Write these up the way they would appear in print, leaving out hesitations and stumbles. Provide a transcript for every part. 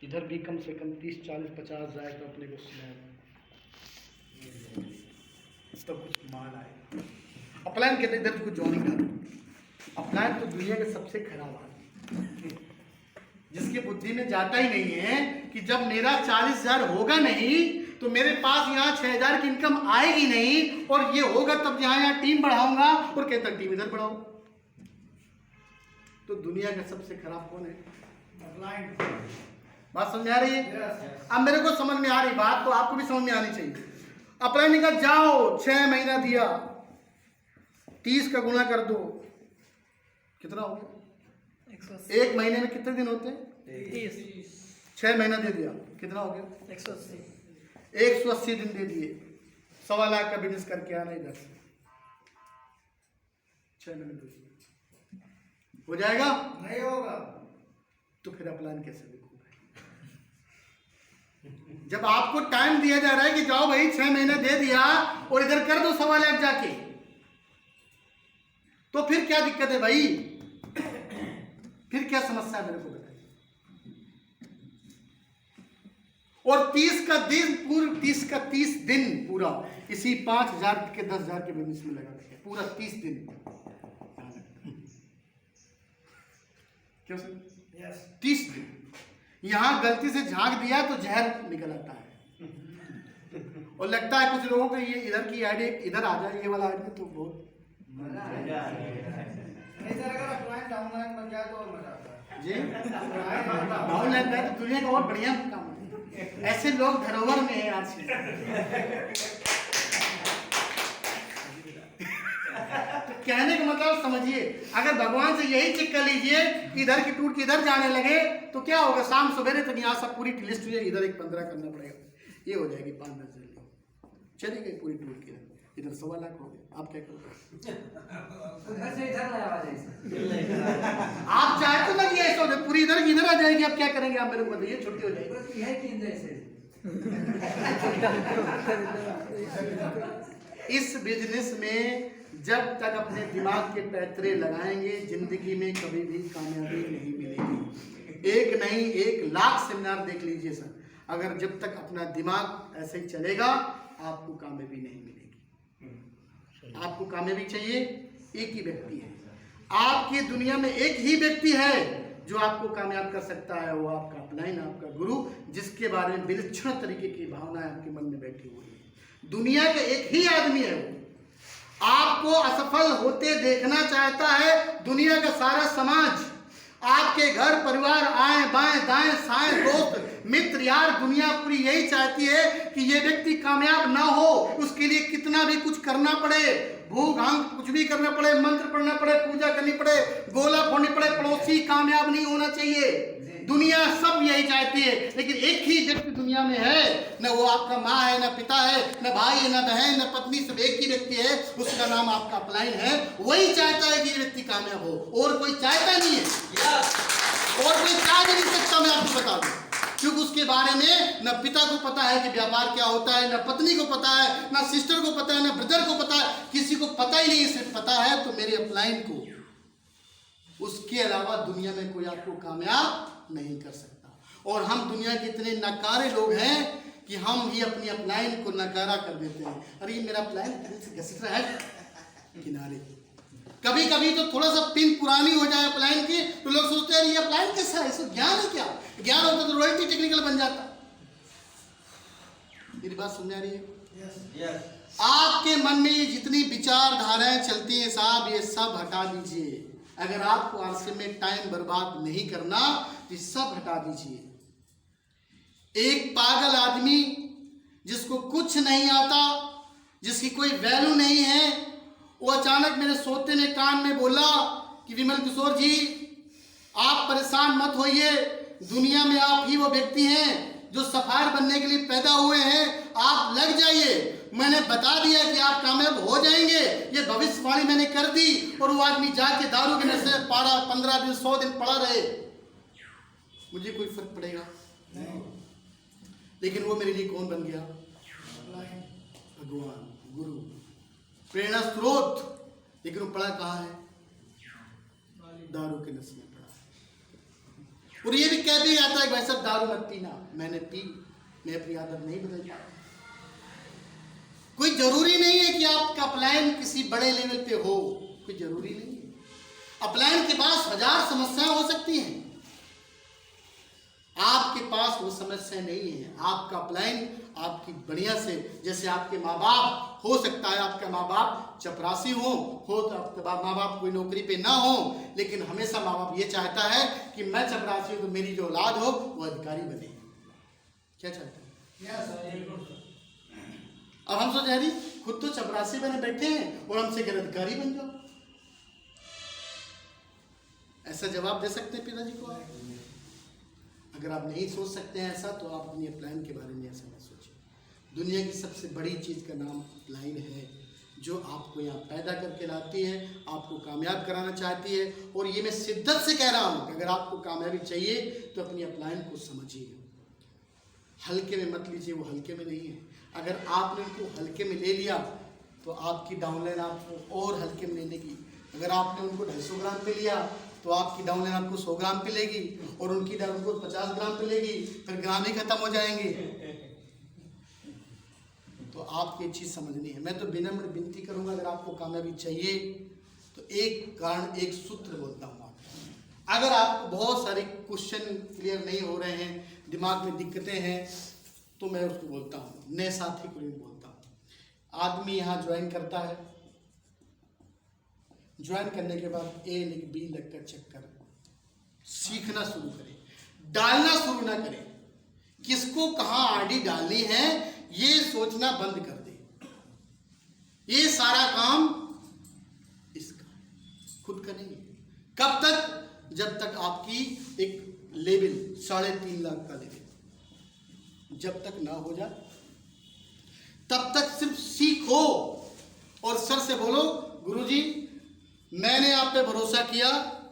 इधर भी कम से कम 30, 40, 50 जाए तो अपने को स्नैप तो कुछ माल आए। अपलाइन कहते इधर कुछ जॉइनिंग कर। अपलाइन तो दुनिया के सबसे खराब आदमी, जिसकी बुद्धि में जाता ही नहीं है कि जब मेरा 40,000 होगा नहीं तो मेरे पास यहाँ 6,000 की इनकम आएगी नहीं, और ये होगा तब यहाँ टीम बढ़ाऊंगा, और कहता टीम इधर बढ़ाओ। तो दुनिया का सबसे खराब कौन है? अपलाइन। बात समझ में आ रही है? अब मेरे को समझ में आ रही बात, तो आपको भी समझ में आनी चाहिए। अपलाइन ने कहा जाओ 6 महीना दिया, 30 का गुना कर दो, कितना हो गया? 1 महीने में कितने दिन होते हैं? 30। 6 महीना दे दिया, कितना हो गया? 180। 180 दिन दे दिए, 1.25 लाख का बिजनेस करके आना इधर से 6 महीने दे हो जाएगा? नहीं होगा। तो फिर अपलाइन कैसे देखोगे? जब आपको टाइम दिया जा रहा है कि जाओ भाई 6 महीना दे दिया और इधर कर दो 1.25 लाख जाके, तो फिर क्या दिक्कत है भाई? फिर क्या समस्या है मेरे को बताइए। और 30 का दिन पूरा इसी 5,000 के 10,000 के बिजनेस में लगा दिया, पूरा 30 दिन। क्यों सर? 30 दिन यहां गलती से झांक दिया तो जहर निकल आता है, और लगता है कुछ लोगों को ये इधर की आइडिया इधर आ जाए, ये वाला आइडिया तो बहुत जी डाउनलाइन है तो दुनिया का और बढ़िया काम है। ऐसे लोग धरोहर में है आज तो कहने का मतलब समझिए, अगर भगवान से यही चेक कर लीजिए कि इधर की टूट के इधर जाने लगे तो क्या होगा? शाम सवेरे तक यहाँ सब पूरी लिस्ट हुई, इधर एक 15 करना पड़ेगा, ये हो जाएगी 5-10 चली गई पूरी टूट के, इधर 1.25 लाख हो गया। आप क्या करोगे? आप चाहते ना कि ऐसा हो जाए, पूरी इधर आ जाएगी, आप क्या करेंगे? आप मेरे को बताइए, छुट्टी हो जाएगी। इस बिजनेस में जब तक अपने दिमाग के पैतरे लगाएंगे जिंदगी में कभी भी कामयाबी नहीं मिलेगी। एक नहीं 1 लाख सेमिनार देख लीजिए सर, अगर जब तक अपना दिमाग ऐसे ही चलेगा आपको कामयाबी नहीं मिलेगी। आपको कामयाबी चाहिए, एक ही व्यक्ति है आपकी दुनिया में, एक ही व्यक्ति है जो आपको कामयाब कर सकता है, वो आपका अपलाइन, आपका गुरु, जिसके बारे में विलक्षण तरीके की भावनाएं आपके मन में बैठी हुई है। दुनिया का एक ही आदमी है वो, आपको असफल होते देखना चाहता है दुनिया का सारा समाज, आपके घर परिवार, आए बाएं दाएं साएं दोस्त मित्र यार, दुनिया पूरी यही चाहती है कि ये व्यक्ति कामयाब ना हो, उसके लिए कितना भी कुछ करना पड़े, भूख आंख कुछ भी करना पड़े, मंत्र पढ़ना पड़े, पूजा करनी पड़े, गोला फोड़नी पड़े, पड़ोसी कामयाब नहीं होना चाहिए। दुनिया सब यही चाहती है, लेकिन एक ही व्यक्ति दुनिया में है, न वो आपका माँ है, न पिता है, न भाई है, न बहन, न पत्नी, सब एक ही व्यक्ति है, उसका नाम आपका अपलाइन है। वही चाहता है कि ये व्यक्ति कामयाब हो, और कोई चाहता नहीं है, और कोई चाह नहीं सकता। मैं आपको बता दूं, क्योंकि उसके बारे में न पिता को पता है कि व्यापार क्या होता है, न पत्नी को पता है, न सिस्टर को पता है, न ब्रदर को पता है, किसी को पता ही नहीं। सिर्फ पता है तो मेरे अपलाइन को, उसके अलावा दुनिया में कोई आपको कामयाब नहीं कर सकता। और हम दुनिया के इतने नकारे लोग हैं कि हम ही अपनी अपलाइन को नकारा कर देते हैं। अरे ये मेरा अपलाइन घसीट रहा है किनारे, कभी कभी तो थोड़ा सा पिन पुरानी हो जाए अपलाइन की तो लोग सोचते हैं ये अपलाइन कैसा है, इसको ज्ञान है क्या? ज्ञान होता तो रॉयल्टी टेक्निकल बन जाता। मेरी बात समझ आ रही है? yes. आपके मन में ये जितनी विचारधाराएं चलती हैं साहब, ये सब हटा दीजिए। अगर आपको आरसे में टाइम बर्बाद नहीं करना तो सब हटा दीजिए। एक पागल आदमी जिसको कुछ नहीं आता, जिसकी कोई वैल्यू नहीं है, वो अचानक मेरे सोते में कान में बोला कि विमल किशोर जी आप परेशान मत होइए, दुनिया में आप ही वो व्यक्ति हैं जो सफायर बनने के लिए पैदा हुए हैं, आप लग जाइए। मैंने बता दिया कि आप कामयाब हो जाएंगे, ये भविष्यवाणी मैंने कर दी। और वो आदमी जाके दारू के नशे 15 दिन 100 दिन पड़ा रहे, मुझे कोई फर्क पड़ेगा नहीं। लेकिन वो मेरे लिए कौन बन गया? भगवान, गुरु, प्रेरणा स्रोत। लेकिन वो पड़ा कहाँ है? दारू के नशे में पड़ा है। और ये भी कह भी आता है कि भाई साहब दारू मत पीना, मैंने पी, मैं अपनी आदत नहीं बदल पाया। कोई जरूरी नहीं है कि आपका अपलायन किसी बड़े लेवल पे हो, कोई जरूरी नहीं है। अपलायन के पास 1000 समस्याएं हो सकती हैं, आपके पास वो समस्या नहीं है। आपका अपलायन आपकी बढ़िया से, जैसे आपके माँ बाप, हो सकता है आपके माँ बाप चपरासी हो तो आपके माँ बाप कोई नौकरी पे ना हो, लेकिन हमेशा माँ बाप ये चाहता है कि मैं चपरासी हूं तो मेरी जो औलाद हो वो अधिकारी बने। क्या चाहता है? अब हम सोच रहे खुद तो चपरासी बने बैठे हैं और हमसे कह अधिकारी बन जाओ। ऐसा जवाब दे सकते हैं पिताजी को आप? अगर आप नहीं सोच सकते हैं ऐसा, तो आप अपनी अपलाइन के बारे में ऐसा मत सोचिए। दुनिया की सबसे बड़ी चीज़ का नाम अपलाइन है, जो आपको यहाँ पैदा करके लाती है, आपको कामयाब कराना चाहती है। और ये मैं शिद्दत से कह रहा हूँ कि अगर आपको कामयाबी चाहिए तो अपनी अपलाइन को समझिए, हल्के में मत लीजिए, वो हल्के में नहीं है। अगर आपने उनको हल्के में ले लिया तो आपकी डाउनलाइन आपको और हल्के में लेने की। अगर आपने उनको 250 ग्राम पे लिया तो आपकी डाउनलाइन आपको 100 ग्राम पे लेगी, और उनकी डाउन को 50 ग्राम पे लेगी, फिर ग्राम ही खत्म हो जाएंगे। तो आपको एक चीज़ समझनी है। मैं तो विनम्र विनती करूंगा, अगर आपको कामयाबी चाहिए तो एक कारण, एक सूत्र बोलता हूँ आपको। अगर आपको बहुत सारे क्वेश्चन क्लियर नहीं हो रहे हैं, दिमाग में दिक्कतें हैं, तो मैं उसको बोलता हूँ, नए साथी को भी बोलता हूँ। आदमी यहाँ ज्वाइन करता है, ज्वाइन करने के बाद ए लिख बी लिख कर चेक कर, सीखना शुरू करे, डालना शुरू ना करे। किसको कहाँ आरडी डालनी है ये सोचना बंद कर दे। ये सारा काम इसका खुद का नहीं है। कब तक? जब तक आपकी एक लेवल 3.5 लाख का लेवल जब तक ना हो जाए, तब तक सिर्फ सीखो और सर से बोलो, गुरुजी मैंने आप पे भरोसा किया,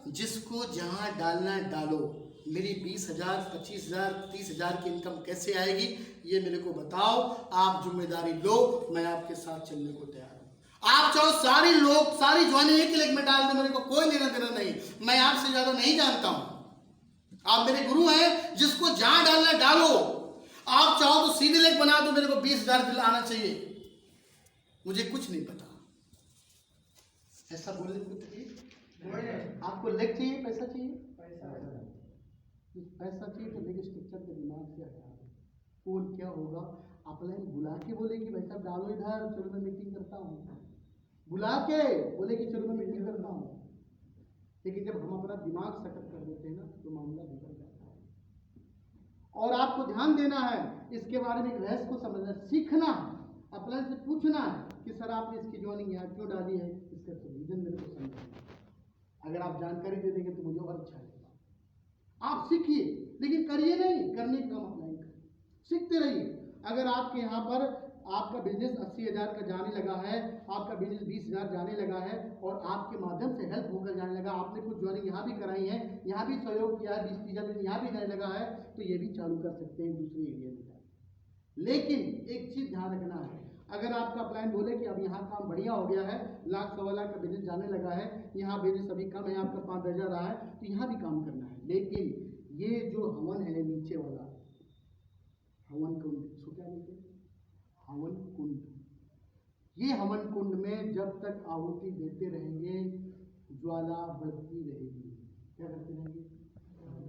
जिसको जहां डालना डालो। मेरी 20,000, 25,000, 30,000 की इनकम कैसे आएगी ये मेरे को बताओ, आप जिम्मेदारी लो, मैं आपके साथ चलने को तैयार हूं। आप चाहो सारी ज्वाइनिंग एक लेग में डाल दो, मेरे को कोई लेना देना नहीं, मैं आपसे ज्यादा नहीं जानता हूं, आप मेरे गुरु हैं। जिसको जहां डालना डालो। आप चाहो तो सीधे लेग बना दो, मेरे को 20,000 बिल आना चाहिए, मुझे कुछ नहीं पता। ऐसा बोलने को तकलीफ? आपको लेग चाहिए, पैसा चाहिए? पैसा चाहिए तो लेग स्ट्रक्चर के दिमाग से हटा दो। कौन क्या होगा? अपलाइन बुला के बोलेगी भाई साहब डालो इधर, चलो मैं मीटिंग करता हूँ, बुला के बोलेगी चलो मैं मीटिंग करता हूँ। लेकिन जब हम अपना दिमाग सकत कर देते हैं ना, तो मामला बिगड़ जाता है। और आपको ध्यान देना है, इसके बारे में रहस्य को समझना, सीखना है, अपलाइन से पूछना है कि सर आपने इसकी ज्वाइनिंग यहाँ क्यों डाली है, इसका रीजन मेरे को समझना। अगर आप जानकारी दे देंगे तो मुझे और अच्छा लगेगा। आप सीखिए, लेकिन करिए नहीं, करने का काम अपलाइन करिए, सीखते रहिए। अगर आपके यहाँ पर आपका बिजनेस 80,000 का जाने लगा है, आपका बिजनेस 20,000 जाने लगा है, और आपके माध्यम से हेल्प होकर जाने लगा, आपने कुछ ज्वाइनिंग यहाँ भी कराई है, यहाँ भी सहयोग किया है, 20-30,000 यहाँ भी जाने लगा है, तो ये भी चालू कर सकते हैं दूसरे एरिया में। लेकिन एक चीज ध्यान रखना है, अगर आपका अपलाइन बोले कि अब यहाँ काम बढ़िया हो गया है, 1,00,000-1.25 लाख का बिजनेस जाने लगा है, यहाँ बिजनेस अभी कम है, आपका 5,000 रहा है, तो यहाँ भी काम करना है। लेकिन ये जो हवन है नीचे वाला, हवन कुंड, इसको क्या बोलते हैं? हवन कुंड। ये हवन कुंड में जब तक आहुति देते रहेंगे, ज्वाला बढ़ती रहेगी। क्या करते रहेंगे?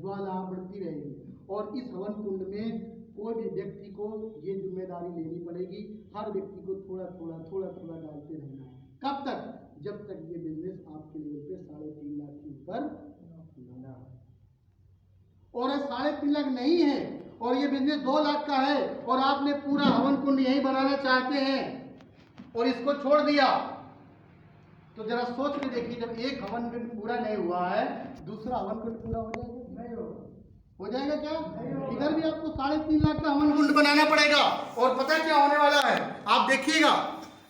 ज्वाला बढ़ती रहेगी। और इस हवन कुंड में कोई भी व्यक्ति को ये जिम्मेदारी लेनी पड़ेगी, हर व्यक्ति को थोड़ा थोड़ा डालते रहना है। कब तक? जब तक ये बिजनेस आपके लेवल पे 3.5 लाख के ऊपर ना, और 3.5 लाख नहीं है और ये बिजनेस 2 लाख का है, और आपने पूरा हवन कुंड यही बनाना चाहते हैं और इसको छोड़ दिया, तो जरा सोच के देखिए, जब एक हवन कुंड पूरा नहीं हुआ है, दूसरा हवन कुंड पूरा हो जाएगा? नहीं हो जाएगा क्या? इधर भी आपको 3.5 लाख का हवन कुंड बनाना पड़ेगा। और पता क्या होने वाला है, आप देखिएगा,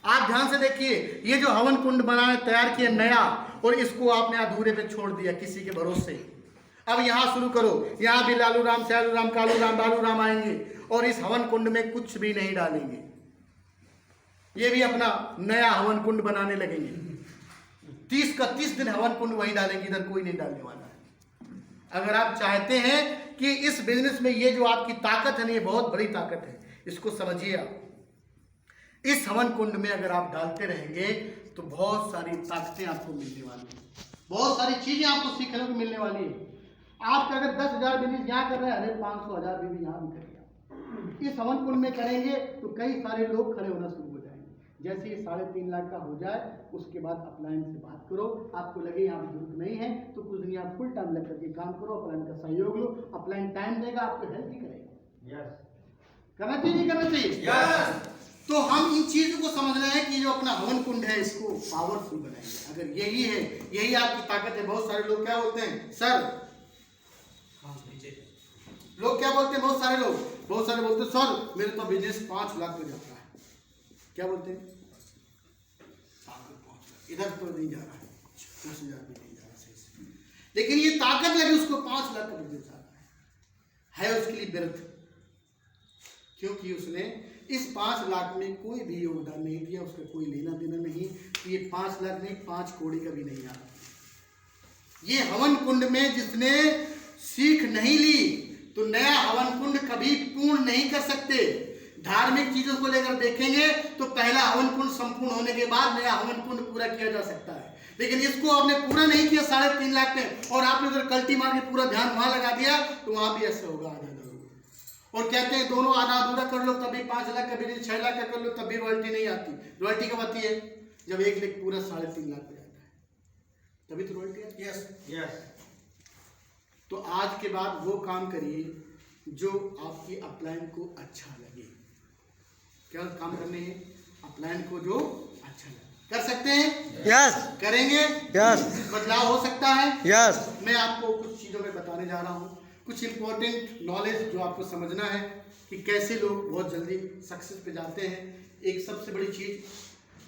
आप ध्यान से देखिए, ये जो हवन कुंड बनाने तैयार किया नया, और इसको आपने अधूरे पे छोड़ दिया किसी के भरोसे। अब यहाँ शुरू करो, यहाँ भी लालू राम, श्यालू राम, कालू राम, बालू राम आएंगे और इस हवन कुंड में कुछ भी नहीं डालेंगे। ये भी अपना नया हवन कुंड बनाने लगेंगे, 30 का 30 दिन हवन कुंड वहीं डालेंगे, इधर कोई नहीं डालने वाला है। अगर आप चाहते हैं कि इस बिजनेस में ये जो आपकी ताकत है ना, ये बहुत बड़ी ताकत है, इसको समझिए आप। इस हवन कुंड में अगर आप डालते रहेंगे तो बहुत सारी ताकतें आपको मिलने वाली है, बहुत सारी चीजें आपको सीखने को मिलने वाली है। आप अगर 10,000 बिजनेस यहाँ कर रहे हैं, अरे 500,000 भी यहाँ भी करेंगे। इस हवन कुंड में करेंगे तो कई सारे लोग खड़े होना शुरू हो जाएंगे। जैसे ये 3.5 लाख का हो जाए, उसके बाद अपलाइन से बात करो। आपको लगे यहाँ पर जरूरत नहीं है तो कुछ दिन आप फुल टाइम लग करके काम करो, अपलाइन का सहयोग लो। अपलाइन टाइम देगा, आपको हेल्प भी करेगा। करना चाहिए नहीं करना चाहिए? तो हम इन चीजों को समझना है कि जो अपना हवन कुंड है इसको पावरफुल बनाएंगे। अगर यही है, यही आपकी ताकत है। बहुत सारे लोग क्या बोलते हैं सर, लोग क्या बोलते हैं, बहुत सारे बोलते हैं सर मेरे तो बिजनेस 5 लाख पे जाता है। क्या बोलते हैं? इधर तो नहीं जा रहा है, 10,000 भी नहीं जा रहा सही से, लेकिन ये ताकत लगी उसको 5 लाख का बिजनेस जा रहा है उसके लिए व्यर्थ, क्योंकि उसने इस 5 लाख में कोई भी योगदान नहीं दिया, उसका कोई लेना देना नहीं। तो ये 5 लाख नहीं, 5 करोड़ का भी नहीं आ रहा। ये हवन कुंड में जिसने सीख नहीं ली तो नया हवन कुंड कभी पूर्ण नहीं कर सकते। धार्मिक चीजों को लेकर देखेंगे तो पहला हवन कुंड संपूर्ण होने के बाद नया हवन कुंड पूरा किया जा सकता है, लेकिन इसको आपने पूरा नहीं किया 3.5 लाख में, और आपने उधर कल्टी मार के पूरा ध्यान वहां लगा दिया, तो वहां भी ऐसे होगा आधा अधूरा। और कहते हैं दोनों आधा अधूरा कर लो तभी 5 लाख का बिजनेस, 6 लाख का कर लो तब भी रॉयल्टी नहीं आती। रॉयल्टी कब आती है? जब 1 लाख पूरा 3.5 लाख हो जाता है, तभी तो रॉयल्टी आती है। यस। तो आज के बाद वो काम करिए जो आपकी अपलाइन को अच्छा लगे। क्या काम करने हैं? अपलाइन को जो अच्छा लगे। कर सकते हैं? यस। करेंगे? यस। बदलाव हो सकता है? यस। मैं आपको कुछ चीजों में बताने जा रहा हूँ, कुछ इंपॉर्टेंट नॉलेज जो आपको समझना है कि कैसे लोग बहुत जल्दी सक्सेस पे जाते हैं। एक सबसे बड़ी चीज,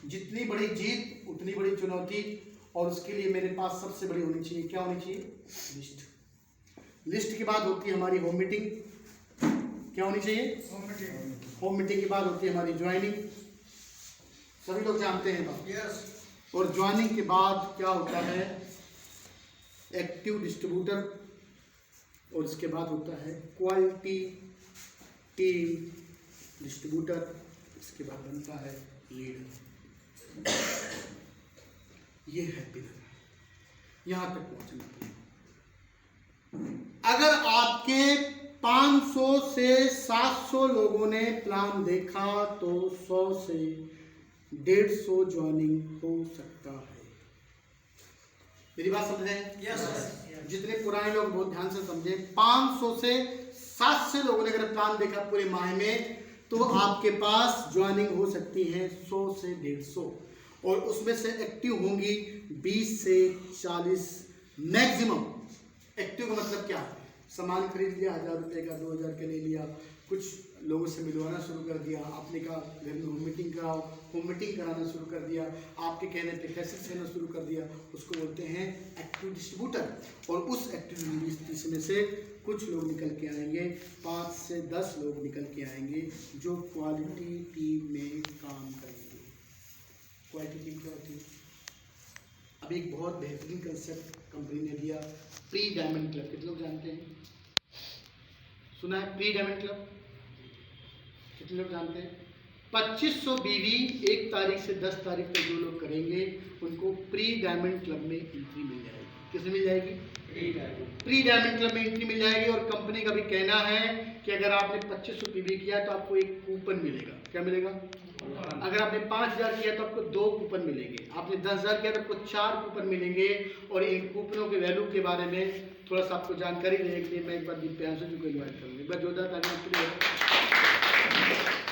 जितनी बड़ी जीत उतनी बड़ी चुनौती, और उसके लिए मेरे पास सबसे बड़ी होनी चाहिए, क्या होनी चाहिए? लिस्ट। लिस्ट के बाद होती है हमारी होम मीटिंग। क्या होनी चाहिए? होम मीटिंग के बाद होती है हमारी ज्वाइनिंग। सभी लोग जानते हैं बात। यस। और ज्वाइनिंग के बाद क्या होता है? एक्टिव डिस्ट्रीब्यूटर, और इसके बाद होता है क्वालिटी टीम डिस्ट्रीब्यूटर, इसके बाद बनता है लीडर। ये है पिलर, यहां तक पहुंचना। अगर आपके 500 से 700 लोगों ने प्लान देखा तो 100 से 150 ज्वाइनिंग हो सकता है। मेरी बात समझ रहे हैं? यस। जितने पुराने लोग बहुत ध्यान से समझे, 500 से 700 लोगों ने अगर प्लान देखा पूरे माह में, तो आपके पास ज्वाइनिंग हो सकती है 100 से 150, और उसमें से एक्टिव होंगी 20 से 40 मैक्सिमम। एक्टिव का मतलब क्या है? सामान खरीद लिया 1000 रुपये का, 2000 का ले लिया, कुछ लोगों से मिलवाना शुरू कर दिया, आपने कहा घर में होम मीटिंग कराओ, होम मीटिंग कराना शुरू कर दिया, आपके कहने पे कैसेट देना शुरू कर दिया, उसको बोलते हैं एक्टिव डिस्ट्रीब्यूटर। और उस एक्टिव डिस्ट्रीब्यूटर में से कुछ लोग निकल के आएंगे, 5 से 10 लोग निकल के आएंगे जो क्वालिटी टीम में काम करेंगे। क्वालिटी टीम क्या होती है? अब एक बहुत बेहतरीन कंसेप्ट कंपनी ने दिया, प्री डायमंड क्लब। कितने लोग जानते हैं? सुना है प्री डायमंड क्लब? कितने लोग जानते हैं? 2500 बीवी 1 तारीख से 10 तारीख तक जो लोग करेंगे उनको प्री डायमंड क्लब में एंट्री मिल जाएगी। किसमें मिल जाएगी? प्री डायमंड क्लब में एंट्री मिल जाएगी। और कंपनी का भी कहना है कि अगर आपने 2500 पीवी किया तो आपको एक कूपन मिलेगा। क्या मिलेगा? अगर आपने 5000 किया तो आपको 2 कूपन मिलेंगे, आपने 10,000 किया तो आपको 4 कूपन मिलेंगे। और इन कूपनों के वैल्यू के बारे में थोड़ा सा आपको जानकारी देने के लिए मैं एक बार दिव्यांशु जी को इन्वाइट करूँगा। एक बार जोरदार तालियां के लिए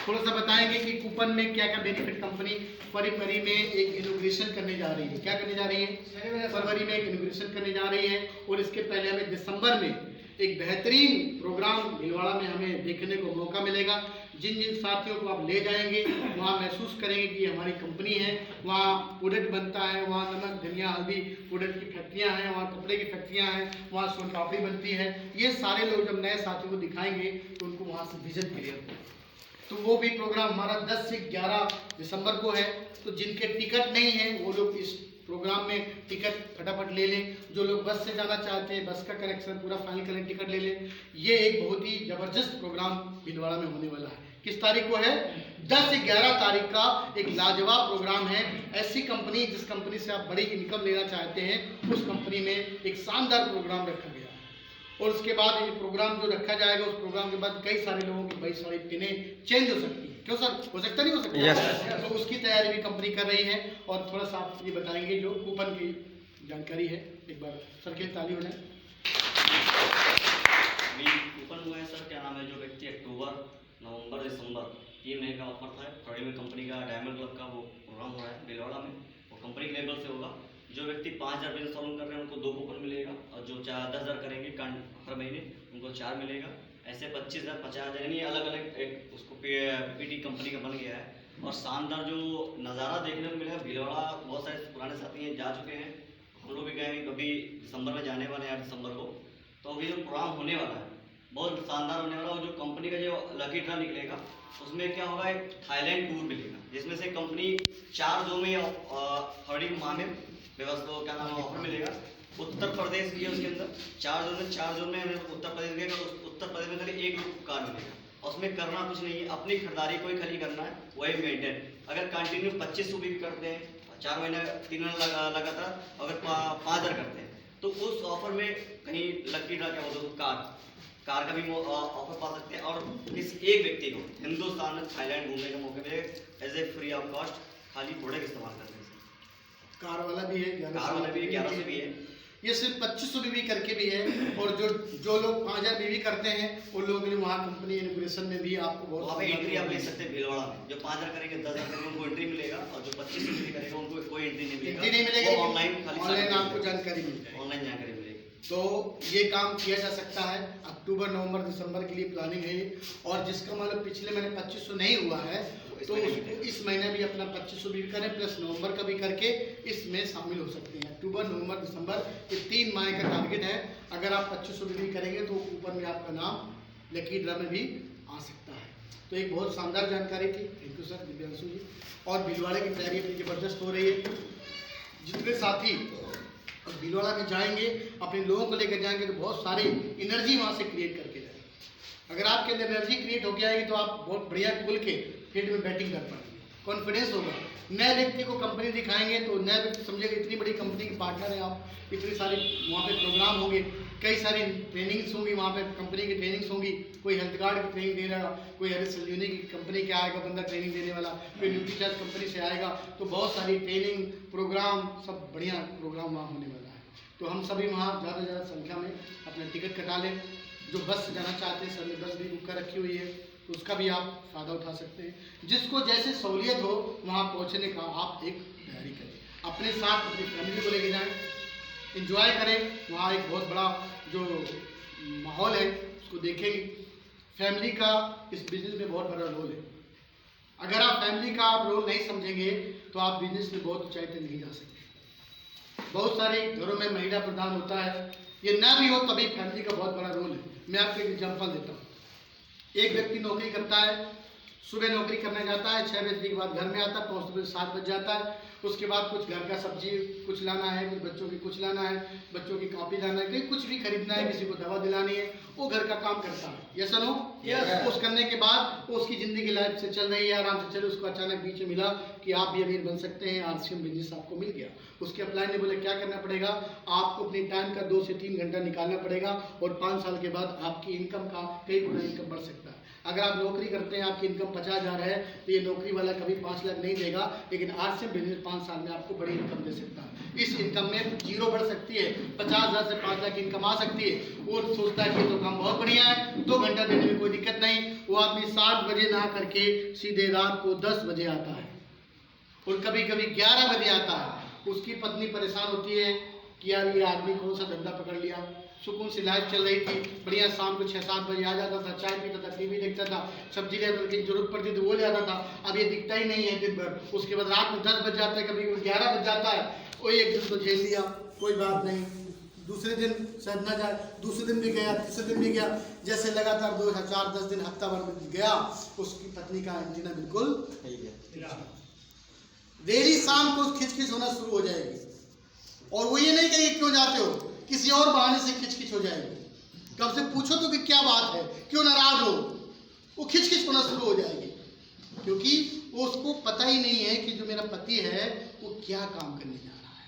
थोड़ा सा बताएंगे कि कूपन में क्या क्या बेनिफिट कंपनी फरवरी में एक इनॉग्रेशन करने जा रही है। क्या करने जा रही है? फरवरी में एक इनॉग्रेशन करने जा रही है। और इसके पहले हमें दिसंबर में एक बेहतरीन प्रोग्राम भीलवाड़ा में हमें देखने को मौका मिलेगा। जिन जिन साथियों को आप ले जाएंगे वहाँ महसूस करेंगे कि हमारी कंपनी है, वहाँ प्रोडक्ट बनता है, वहाँ नमक धनिया हल्दी प्रोडक्ट की फैक्ट्रियाँ हैं, वहाँ कपड़े की फैक्ट्रियाँ हैं, वहाँ सोन पापड़ी बनती है। ये सारे लोग जब नए साथियों को दिखाएंगे तो उनको वहाँ से विजिट मिलेगा। तो वो भी प्रोग्राम हमारा 10 से 11 दिसंबर को है। तो जिनके टिकट नहीं है वो लोग इस प्रोग्राम में टिकट फटाफट ले लें। जो लोग बस से जाना चाहते हैं, बस का कनेक्शन पूरा फाइनल करें, टिकट ले लें। ये एक बहुत ही ज़बरदस्त प्रोग्राम भीलवाड़ा में होने वाला है। किस तारीख को है? 10-11 तारीख का एक लाजवाब प्रोग्राम है। ऐसी कंपनी, जिस कंपनी से आप बड़ी इनकम लेना चाहते हैं, उस कंपनी में एक शानदार प्रोग्राम रखा गया है। और उसके बाद ये प्रोग्राम जो रखा जाएगा, उस प्रोग्राम के बाद कई सारे लोगों की बड़ी सारी पिनें चेंज हो सकती है। क्यों सर? हो सकता नहीं हो सकता? Yes. तो उसकी तैयारी भी कंपनी कर रही है। और थोड़ा सा आप ये बताएंगे जो कूपन की जानकारी है, एक बार सर के लिए ताली हो जाए। अभी कूपन हुआ है सर, क्या नाम है, जो व्यक्ति अक्टूबर, नवंबर, दिसंबर 3 महीने का ऑफर था। फरवरी में कंपनी का डायमंड क्लब का वो प्रोग्राम हो रहा है भीलवाड़ा में, वो कंपनी के लेवल से होगा। जो व्यक्ति 5,000 बिजनेस चालू कर रहे हैं उनको 2 कूपन मिलेगा, और जो 10,000 करेंगे हर महीने उनको 4 मिलेगा। ऐसे 25,000, 50,000 यानी अलग अलग एक उसको पीपीटी कंपनी का बन गया है। और शानदार जो नज़ारा देखने को मिलेगा, भीलवाड़ा बहुत सारे पुराने साथी हैं, जा चुके हैं, हम लोग भी गए हैं, अभी दिसंबर में जाने वाले हैं 8 दिसंबर को। तो अभी जो प्रोग्राम होने वाला है बहुत शानदार होने वाला है। और जो कंपनी का जो लकी ड्रा निकलेगा उसमें क्या होगा, एक थाईलैंड टूर मिलेगा, जिसमें से कंपनी 4 जोन में फरवरी के माह में व्यवस्था क्या नाम ऑफर मिलेगा। उत्तर प्रदेश भी है उसके अंदर, 4 जोन में हमें उत्तर प्रदेश मिलेगा। उत्तर प्रदेश में खाली एक कार मिलेगा, और उसमें करना कुछ नहीं है, अपनी खरीदारी को ही खाली करना है, वही मेंटेन। अगर कंटिन्यू 25 भी करते हैं, 4 महीने 3 महीने लगातार अगर 5,000 करते हैं, तो उस ऑफर में कहीं लकी ड्रा क्या होता है, कार का भी ऑफर पा सकते हैं। और इस एक व्यक्ति को हिंदुस्तान में थाईलैंड घूमने का मौका मिलेगा as a free of cost, खाली प्रोडक्ट इस्तेमाल करने से। कार वाला भी है, 1100 भी है, ये सिर्फ 2500 बीवी करके भी है। और जो लोग 5,000 बीवी करते हैं उन लोगों के लिए वहाँ कंपनी इनोग्रेशन में भी आपको बहुत वहाँ पे एंट्री आप ले सकते हैं भीलवाड़ा में। जो 5,000 करेंगे, 10,000 करेंगे, उनको एंट्री मिलेगा, और जो 2500 करेगा उनको कोई एंट्री नहीं मिलेगा। ऑनलाइन आपको जानकारी मिलेगी, ऑनलाइन जानकारी मिलेगी। तो ये काम किया जा सकता है। अक्टूबर, नवंबर, दिसंबर के लिए प्लानिंग है ये। और जिसका मतलब पिछले महीने 2500 नहीं हुआ है, तो उसको इस महीने भी अपना 2500 भी करें, प्लस नवंबर का भी करके इसमें शामिल हो सकते हैं। अक्टूबर, नवंबर, दिसंबर ये 3 माह का टारगेट है। अगर आप 2500 भी करेंगे तो ऊपर में आपका नाम लकी ड्रा में भी आ सकता है। तो एक बहुत शानदार जानकारी थी, थैंक यू सर दिव्यांशु जी। और भीलवाड़ा की तैयारी अपनी ज़बरदस्त हो रही है। जितने साथी भीलवाड़ा में जाएंगे, अपने लोगों को लेकर जाएंगे, तो बहुत सारी एनर्जी वहाँ से क्रिएट करके जाएंगे। अगर आपके अंदर एनर्जी क्रिएट होकर आएगी तो आप बहुत बढ़िया खुल के फील्ड में बैटिंग कर पाएंगे, कॉन्फिडेंस होगा। नए व्यक्ति को कंपनी दिखाएंगे तो नए व्यक्ति समझेगा इतनी बड़ी कंपनी के पार्टनर हैं आप, इतनी सारी वहाँ पे प्रोग्राम होंगे, कई सारी ट्रेनिंग्स होंगी, वहाँ पे कंपनी की ट्रेनिंग्स होंगी। कोई हेल्थ कार्ड की ट्रेनिंग दे रहा, कोई सलूनी की कंपनी के आएगा बंदा ट्रेनिंग देने वाला, कोई न्यूट्रीचार्ज कंपनी से आएगा। तो बहुत सारी ट्रेनिंग प्रोग्राम, सब बढ़िया प्रोग्राम वहाँ होने वाला है। तो हम सभी वहाँ ज़्यादा से ज़्यादा संख्या में अपना टिकट कटा लें। जो बस से जाना चाहते हैं, सर ने बस भी बुक कर रखी हुई है, तो उसका भी आप फ़ायदा उठा सकते हैं। जिसको जैसे सहूलियत हो वहाँ पहुँचने का आप एक तैयारी करें, अपने साथ अपनी फैमिली को लेके जाएं, एंजॉय करें। वहाँ एक बहुत बड़ा जो माहौल है उसको देखेंगे। फैमिली का इस बिज़नेस में बहुत बड़ा रोल है। अगर आप फैमिली का आप रोल नहीं समझेंगे तो आप बिज़नेस में बहुत ऊंचाई तक नहीं जा सकते। बहुत सारे घरों में महिला प्रधान होता है, ये ना भी हो तभी फैमिली का बहुत बड़ा रोल है। मैं आपको एक एग्जांपल देता हूँ। एक व्यक्ति नौकरी करता है, सुबह नौकरी करने जाता है, 6 बजे के बाद घर में आता है, पहुँचते बजे 7 बज जाता है। उसके बाद कुछ घर का सब्जी कुछ लाना है, कुछ बच्चों की कुछ लाना है, बच्चों की कॉपी लाना है, कहीं कुछ भी खरीदना है, किसी को दवा दिलानी है, वो घर का काम करता है। ये सुनो, उस करने के बाद वो उसकी ज़िंदगी लाइफ से चल रही है, आराम से चले। उसको अचानक बीच में मिला कि आप भी अमीर बन सकते हैं, RCM बिजनेस आपको मिल गया। उसके अप्लाई ने बोले क्या करना पड़ेगा, आपको अपनी टाइम का 2 से 3 घंटा निकालना पड़ेगा, और 5 साल के बाद आपकी इनकम का कई गुना इनकम बढ़ सकता है। अगर आप नौकरी करते हैं, आपकी इनकम 50,000 है, तो ये नौकरी वाला कभी 5 लाख नहीं देगा, लेकिन RCM बिजनेस 5 साल में आपको बड़ी इनकम दे सकता है। इस इनकम में 0 बढ़ सकती है, 50,000 से 5 लाख इनकम आ सकती है। वो सोचता है कि तो काम बहुत बढ़िया है, 2 घंटा देने में कोई दिक्कत नहीं। वो आदमी 7 बजे नहा करके सीधे रात को 10 बजे आता है, और कभी कभी 11 बजे आता है। उसकी पत्नी परेशान होती है कि यार ये आदमी कौन सा धंधा पकड़ लिया। सुकून से लाइफ चल रही थी, बढ़िया, शाम को 6-7 बजे आ जाता था, चाय पीता था, टीवी देखता था, सब्जी लेकर की जरूरत पड़ती थी वो ले आता था। अब ये दिखता ही नहीं है दिन भर। उसके बाद रात में 10 बज जाता है, कभी 11 बज जाता है। वही एक दिन तो झेल लिया, कोई बात नहीं, दूसरे दिन शायद ना जाए, दूसरे दिन भी गया, तीसरे दिन भी गया, जैसे लगातार 2 या 4-10 दिन हफ्ता भर में गया, उसकी पत्नी का एंटीना बिल्कुल डेली शाम को खिचखिच होना शुरू हो जाएगी। और वो ये नहीं कहेगी क्यों जाते हो, किसी और बहाने से खिचखिच हो जाएगी। कब से पूछो तो कि क्या बात है, क्यों नाराज हो, वो खिचखिच होना शुरू हो जाएगी, क्योंकि वो उसको पता ही नहीं है कि जो मेरा पति है वो क्या काम करने जा रहा है।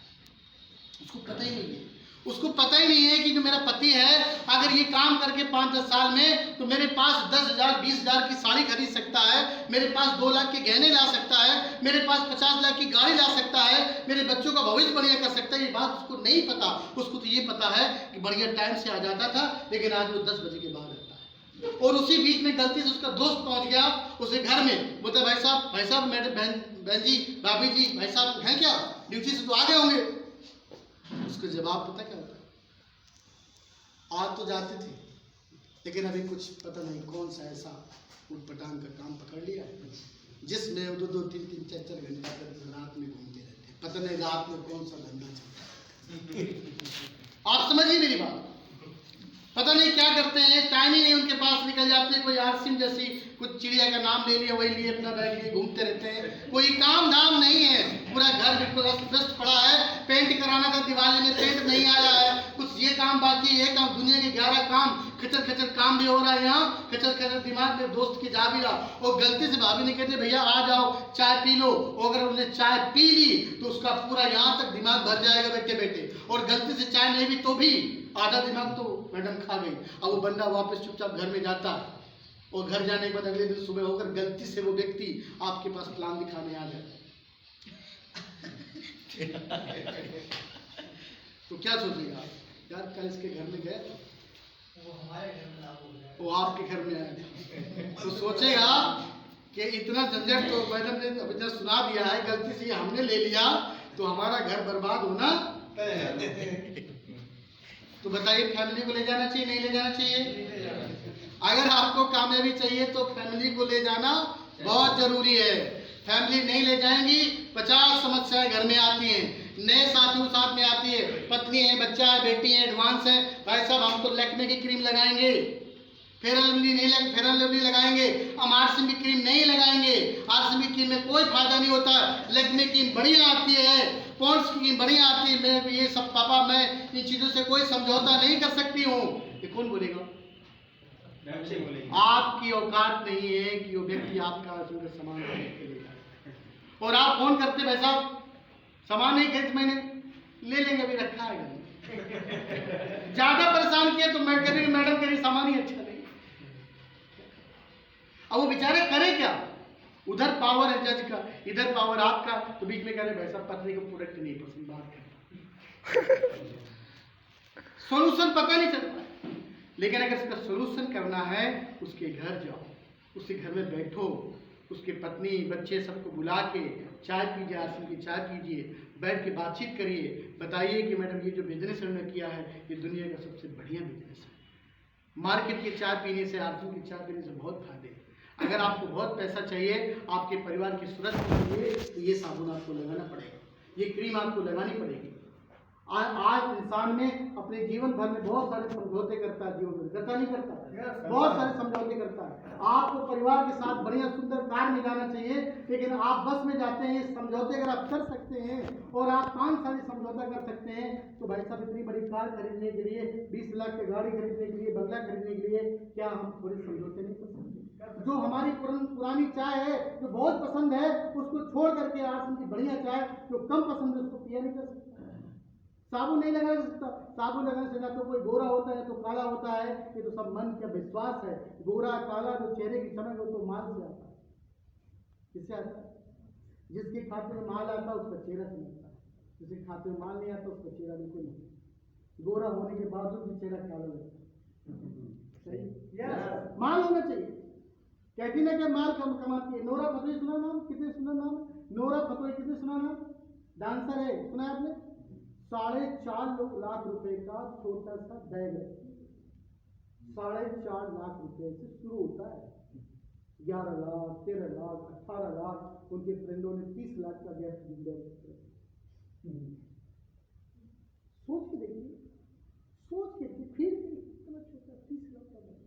उसको पता ही नहीं है, उसको पता ही नहीं है कि जो मेरा पति है अगर ये काम करके 5-10 साल में तो मेरे पास 10,000 20,000 की साड़ी खरीद सकता है, मेरे पास 2 लाख के गहने ला सकता है, मेरे पास 50 लाख की गाड़ी ला सकता है, मेरे बच्चों का भविष्य बढ़िया कर सकता है। ये बात उसको नहीं पता। उसको तो ये पता है कि बढ़िया टाइम से आ जाता था, लेकिन आज वो 10 बजे के बाद आता है। और उसी बीच में गलती से उसका दोस्त पहुंच गया उसे घर में, बोलता भाई साहब मैडम बहन जी भाभी जी भाई साहब हैं क्या, ड्यूटी से तो आ गए होंगे। उसका जवाब पता क्या होता है, आज तो जाते थे लेकिन अभी कुछ पता नहीं कौन सा ऐसा उटपटांग का काम पकड़ लिया है जिसमें 2-2 3-3 4-4 घंटा तक रात में घूमते रहते हैं। पता नहीं रात में कौन सा धंधा चलता है। आप समझिए मेरी बात, पता नहीं क्या करते हैं, टाइम ही नहीं उनके पास, निकल जाते हैं कोई आरसिम जैसी कुछ चिड़िया का नाम ले लिया वही लिए अपना बैग लिए घूमते रहते हैं। कोई काम धाम नहीं है, पूरा घर बिल्कुल अस्त पड़ा है, पेंट कराना था दिवाली में पेंट नहीं आया है, कुछ ये काम बाकी है, काम दुनिया के 11 काम खचर काम भी हो रहा है, यहाँ खचर दिमाग में दोस्त की जा भी रहा। और गलती से भाभी ने कहते भैया आ जाओ चाय पी लो, और अगर उन्हें चाय पी ली तो उसका पूरा यहाँ तक दिमाग भर जाएगा बैठे बैठे, और गलती से चाय नहीं भी तो भी आधा दिमाग तो मैडम खा गई। अब वो बंदा वापस चुपचाप घर में जाता, और घर जाने के बाद अगले दिन सुबह होकर गलती से वो व्यक्ति आपके पास प्लान दिखाने आ जाए तो क्या सोचेगा, यार कल इसके घर में गए वो आपके घर में आया, तो सोचेगा कि इतना झंझट तो मैडम ने अभी जब सुना दिया है, गलती से हमने ले लिया तो हमारा घर बर्बाद होना। तो बताइए फैमिली को ले जाना चाहिए नहीं ले जाना चाहिए? अगर आपको कामयाबी चाहिए तो फैमिली को ले जाना बहुत जरूरी है। फैमिली नहीं ले जाएंगी 50 समस्याएं घर में आती हैं, नए साथियों साथ में आती है, पत्नी है, बच्चा है, बेटी है, एडवांस है, भाई साहब हम तो लैक्मे की क्रीम लगाएंगे, फेयर एंड लवली लगाएंगे, हम आरसीएम की क्रीम नहीं लगाएंगे, आरसीएम की क्रीम में कोई फायदा नहीं होता, लैक्मे की बढ़िया आती है, पॉन्ड्स की क्रीम बढ़िया आती है, मैं ये सब पापा मैं इन चीजों से कोई समझौता नहीं कर सकती हूँ। ये कौन बोलेगा? आपकी औकात नहीं है कि वो व्यक्ति आपका सामान खरीद के ले जाए, और आप फोन करते भाई साहब सामान नहीं खरीद, मैंने ले लेंगे अभी रखा है घर में। ज्यादा परेशान किया तो मैं कह मैडम कह रही सामान ही अच्छा नहीं। अब वो बेचारे करे क्या, उधर पावर है जज का, इधर पावर आपका, तो बीच में कह रहे भाई साहब पत्नी को प्रोडक्ट नहीं पसंद, बात करता सोल्यूशन पता नहीं चलता। लेकिन अगर इसका सोल्यूशन करना है उसके घर जाओ, उसके घर में बैठो, उसके पत्नी बच्चे सबको बुला के चाय पीजिए, आरसीएम की चाय पीजिए, बैठ के बातचीत करिए, बताइए कि मैडम ये जो बिजनेस हमने किया है ये दुनिया का सबसे बढ़िया बिजनेस है। मार्केट की चाय पीने से, आरसीएम की चाय पीने से बहुत फायदे हैं। अगर आपको बहुत पैसा चाहिए आपके परिवार की सुरक्षा के लिए तो ये साबुन आपको लगाना पड़ेगा, ये क्रीम आपको लगानी पड़ेगी। आज इंसान में अपने जीवन भर में बहुत सारे समझौते करता है, जीवन में करता नहीं करता, बहुत सारे समझौते करता है। आपको परिवार के साथ बढ़िया सुंदर कार में जाना चाहिए, लेकिन आप बस में जाते हैं, समझौते अगर आप कर सकते हैं और आप 5 साल समझौता कर सकते हैं तो भाई साहब इतनी बड़ी कार खरीदने के लिए, 20 लाख की गाड़ी खरीदने के लिए, बंगला खरीदने के लिए क्या हम थोड़े समझौते नहीं कर सकते? जो हमारी पुरानी चाय है जो बहुत पसंद है उसको छोड़ करके आरसीएम की बढ़िया चाय जो कम पसंद है उसको पिया नहीं कर सकता। साबुन नहीं लगा सकता, साबुन लगाने से ना तो कोई गोरा होता है तो काला होता है, ये तो सब मन का विश्वास है। गोरा काला जो चेहरे की चमक हो तो माल से आता है, किससे आता है? जिसके खाते में माल आता है उसका चेहरा चमकता है, जिसके खाते में माल नहीं आता उसका चेहरा बिल्कुल नहीं। गोरा होने के बावजूद भी चेहरा काला लगता है, सही माल होना चाहिए। कैटरीना के माल कमाती है। नोरा फतेही सुना नाम, कितने सुना नाम? नोरा फतेही कितने सुना नाम? डांसर है, सुना है आपने? 4.5 लाख रुपए का छोटा सा बैग है, 4.5 लाख रुपए से शुरू होता है, 11 लाख 13 लाख 18 लाख, उनके फ्रेंडों ने 30 लाख का गिफ्ट दिया। सोच के देखिए, सोच के फिर इतना छोटा 30 लाख का बैग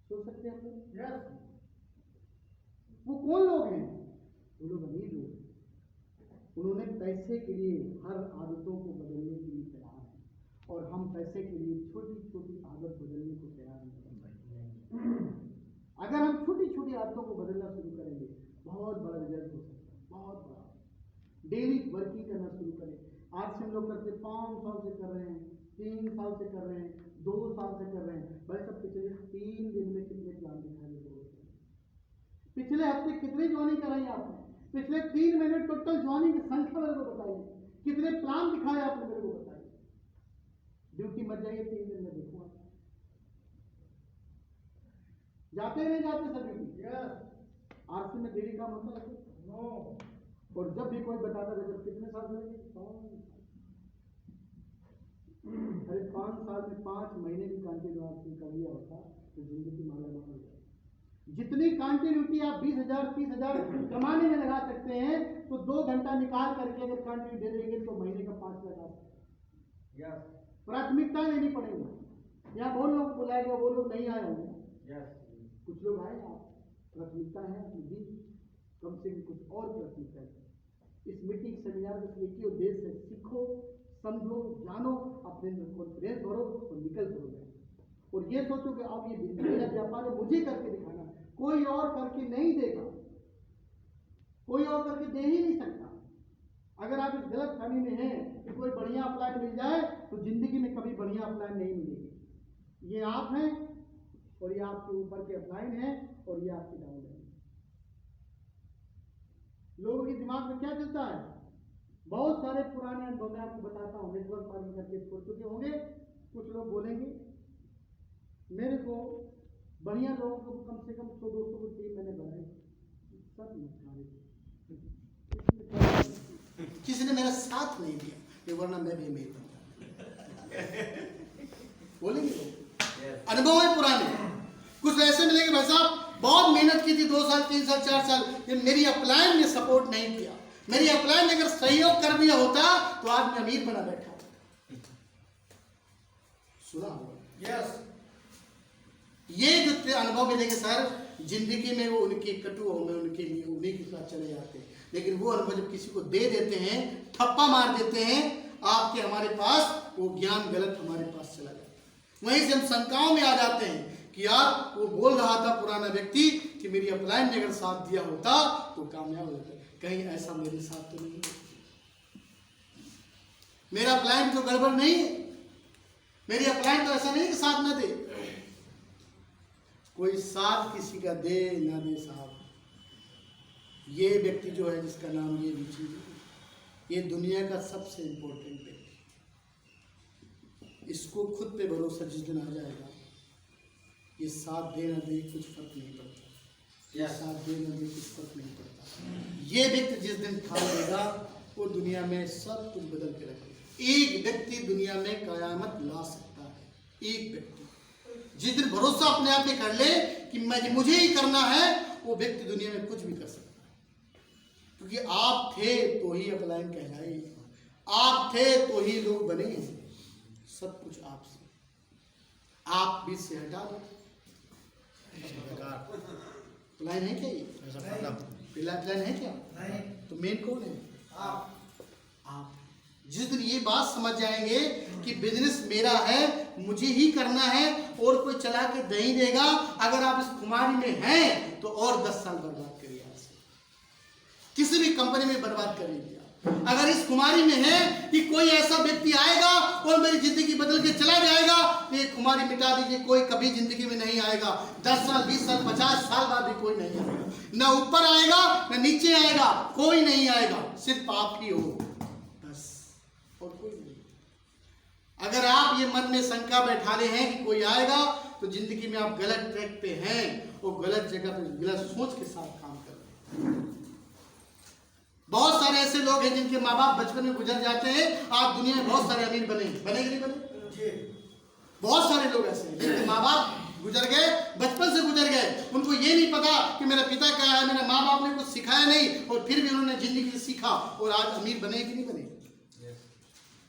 सोच सकते हैं हम लोग? यस। वो कौन लोग हैं? वो लोग अमीर लोग, उन्होंने पैसे के लिए हर आदतों को बदलने के लिए तैयार हैं, और हम पैसे के लिए छोटी छोटी आदत बदलने को तैयार नहीं। अगर हम छोटी छोटी आदतों को बदलना शुरू करेंगे, बहुत बड़ा रिजल्ट हो सकता है, बहुत बड़ा। डेली वर्किंग करना शुरू करें। आज से हम लोग करते 5 साल से कर रहे हैं, 3 साल से कर रहे हैं, 2 साल से कर रहे हैं। भाई सब पिछले 3 दिन में कितने प्लान दिखाई दे रहे हैं? पिछले हफ्ते कितने ज्वाइनिंग कराई आपने? पिछले 3 महीने टोटल ज्वाइनिंग की संख्या मेरे को बताइए, कितने प्लान दिखाए आपने मेरे को बताइए। ड्यूटी मत जाइए, 3 दिन में देखूंगा। जाते नहीं जाते सर ड्यूटी? आरसी में डेली काम होता है? नो। और जब भी कोई बताता है जब कितने साल लगे? 5 साल। अरे 5 साल में 5 महीने भी कंटिन्यू कर लिया होता तो जिंदगी माला माल हो जाए। जितनी कंटिन्यूटी आप 20,000 30,000 कमाने में लगा सकते हैं, तो 2 घंटा निकाल करके अगर कंटिन्यू दे देंगे तो महीने का 5 लाख आ सकते हैं। प्राथमिकता लेनी पड़ेगी। यहाँ बहुत लोग बुलाए गए, वो लोग नहीं आए होंगे, कुछ लोग आए। आप प्राथमिकता है अपनी दी, कम से कम कुछ और प्राथमिकता है। इस मीटिंग सेमिनार में एक ही उद्देश्य है, सीखो, समझो, जानो, अपने कॉन्फिडेंस भरो और निकल पड़ो। और ये सोचो कि अब ये मेरा व्यापार है, मुझे करके दिखाना, कोई और करके नहीं देगा, कोई और करके दे ही नहीं सकता। अगर आप इस गलत फहमी में हैं कि कोई बढ़िया अपलाइन मिल जाए, तो जिंदगी में कभी बढ़िया अपलाइन नहीं मिलेगी। ये आप हैं और ये आपके ऊपर के अपलाइन है और ये आपके डाउन है। लोगों के दिमाग में क्या चलता है? बहुत सारे पुराने अनुभव मैं आपको बताता हूँ। नेटवर्क मार्केटिंग करके छोड़ चुके होंगे, कुछ लोग बोलेंगे मेरे को बढ़िया लोगों को कम से कम 100-200 को टीम मैंने बनाई, सब किसी ने मेरा साथ नहीं दिया, वरना मैं भी अमीर बनता। बोलेंगे लोग, अनुभव है पुराने। कुछ ऐसे मिलेंगे भाई साहब बहुत मेहनत की थी, 2 साल 3 साल 4 साल, ये मेरी अपलाइन ने सपोर्ट नहीं किया। मेरी अपलाइन ने अगर सहयोग कर दिया होता तो आज मैं अमीर बना बैठा। सुना होगा? यस। ये जो अनुभव मिलेंगे सर जिंदगी में, वो उनके कटु होंगे, उनके लिए उन्हीं के साथ चले जाते हैं। लेकिन वो अनुभव जब किसी को दे देते हैं, ठप्पा मार देते हैं आपके हमारे पास, वो ज्ञान गलत हमारे पास चला जाता है। वहीं से हम शंकाओं में आ जाते हैं कि यार वो बोल रहा था पुराना व्यक्ति कि मेरी अपलाइन ने अगर साथ दिया होता तो कामयाब होता। कहीं ऐसा मेरे साथ तो नहीं है, मेरा अपलाइन तो गड़बड़ नहीं है, मेरी अपलाइन तो ऐसा नहीं कि साथ न दे। कोई साथ किसी का दे ना दे साहब, ये व्यक्ति जो है जिसका नाम ये रुचि है, ये दुनिया का सबसे इंपॉर्टेंट व्यक्ति। इसको खुद पे भरोसा जिस दिन आ जाएगा, ये साथ दे ना दे कुछ फर्क नहीं पड़ता, या साथ दे ना दे कुछ फर्क नहीं पड़ता। ये व्यक्ति जिस दिन ठान लेगा, वो दुनिया में सब कुछ बदल के रखेगा। एक व्यक्ति दुनिया में कयामत ला सकता है, एक व्यक्ति जिस दिन भरोसा अपने आप में कर ले कि मुझे ही करना है, वो व्यक्ति दुनिया में कुछ भी कर सकता है। क्योंकि आप थे तो ही अपलाइन कहलाए, आप थे तो ही लोग बने, सब कुछ आपसे। आप बीच से हटा दो, प्लान है क्या? ये प्लान है क्या? नहीं। तो मेन कौन है? आप। जिस दिन ये बात समझ जाएंगे कि बिजनेस मेरा है, मुझे ही करना है और कोई चला के नहीं देगा, अगर आप इस खुमारी में हैं तो और 10 साल बर्बाद करिए, किसी भी कंपनी में बर्बाद कर लीजिए। अगर इस खुमारी में है कि कोई ऐसा व्यक्ति आएगा और मेरी जिंदगी बदल के चला जाएगा, तो ये खुमारी मिटा दीजिए, कोई कभी जिंदगी में नहीं आएगा। 10 साल 20 साल 50 साल बाद भी कोई नहीं आएगा, ना ऊपर आएगा ना नीचे आएगा, कोई नहीं आएगा, सिर्फ आप ही हो बस, और कोई नहीं। अगर आप ये मन में शंका बैठाले हैं कि कोई आएगा, तो जिंदगी में आप गलत ट्रैक पे हैं और गलत जगह पे गलत सोच के साथ काम कर रहे हैं। बहुत सारे ऐसे लोग हैं जिनके माँ बाप बचपन में गुजर जाते हैं, आप दुनिया में बहुत सारे अमीर बने कि नहीं बने? बहुत सारे लोग ऐसे हैं जिनके माँ बाप गुजर गए, बचपन से गुजर गए, उनको ये नहीं पता कि मेरा पिता क्या है, मेरे माँ बाप ने कुछ सिखाया नहीं, और फिर भी उन्होंने जिंदगी से सीखा और आज अमीर बने कि नहीं बने?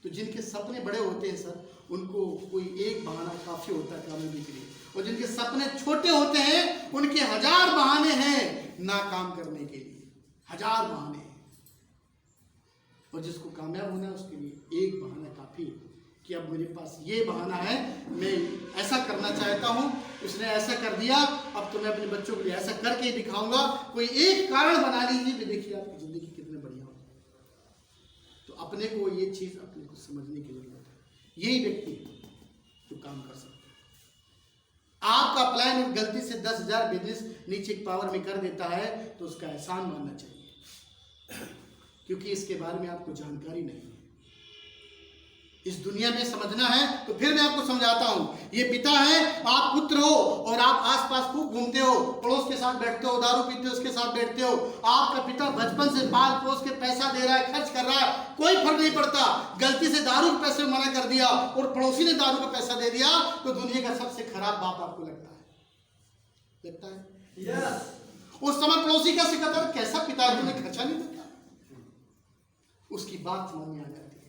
तो जिनके सपने बड़े होते हैं सर, उनको कोई एक बहाना काफी होता है कामयाबी के लिए, और जिनके सपने छोटे होते हैं उनके 1000 बहाने हैं नाकाम करने के लिए, 1000 बहाने। और जिसको कामयाब होना है उसके लिए एक बहाना काफ़ी है कि अब मेरे पास ये बहाना है, मैं ऐसा करना चाहता हूँ, उसने ऐसा कर दिया, अब तो मैं अपने बच्चों के लिए ऐसा करके ही दिखाऊंगा। कोई एक कारण बना लीजिए कि देखिए आपकी ज़िंदगी कितनी बढ़िया हो। तो अपने को ये चीज़ अपने को समझने की जरूरत है। यही व्यक्ति जो काम कर सकता है। आपका प्लान गलती से 10,000 बिजनेस नीचे पावर में कर देता है तो उसका एहसान मानना चाहिए, क्योंकि इसके बारे में आपको जानकारी नहीं है। इस दुनिया में समझना है तो फिर मैं आपको समझाता हूं। ये पिता है, आप पुत्र हो और आप आसपास खूब घूमते हो, पड़ोस के साथ बैठते हो, दारू पीते हो उसके साथ बैठते हो। आपका पिता बचपन से पाल पोस के पैसा दे रहा है, खर्च कर रहा है, कोई फर्क नहीं पड़ता। गलती से दारू के पैसे मना कर दिया और पड़ोसी ने दारू का पैसा दे दिया तो दुनिया का सबसे खराब बाप आपको लगता है। yes. उस समय पड़ोसी का सिकंदर कैसा पिता है, तुमने खर्चा नहीं देखा, उसकी बात समझ में आ जाती है,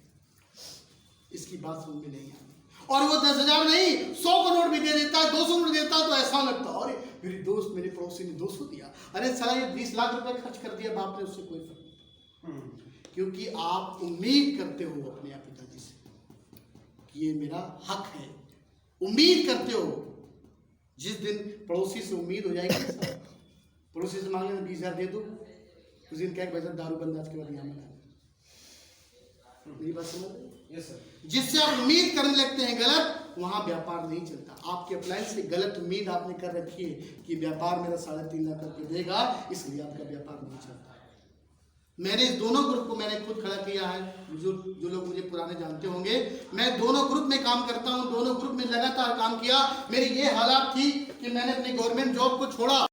इसकी बात समझ में नहीं आती। और वो 10,000 नहीं 100 का नोट भी दे देता है, 200 नोट देता है तो ऐसा लगता है अरे मेरी दोस्त मेरे पड़ोसी ने 200 दिया, अरे साला ये 20 लाख रुपए खर्च कर दिया बाप ने, उससे कोई फर्क नहीं। क्योंकि आप उम्मीद करते हो अपने पिताजी से कि ये मेरा हक है, उम्मीद करते हो। जिस दिन पड़ोसी से उम्मीद हो जाएगी, पड़ोसी से मांगे 20,000 दे दो, उस दिन क्या भाई दारू बंद आज के बाद यहाँ में मेरी बात समझ रहे? Yes sir. जिससे आप उम्मीद करने लगते हैं गलत, वहां व्यापार नहीं चलता। आपके अप्लायंस से गलत उम्मीद आपने कर रखी है कि व्यापार मेरा 3.5 लाख करके देगा, इसलिए आपका व्यापार नहीं चलता। मैंने इस दोनों ग्रुप को मैंने खुद खड़ा किया है। जो लोग मुझे पुराने जानते होंगे, मैं दोनों ग्रुप में काम करता हूं, दोनों ग्रुप में लगातार काम किया। मेरी ये हालात थी कि मैंने अपनी गवर्नमेंट जॉब को छोड़ा।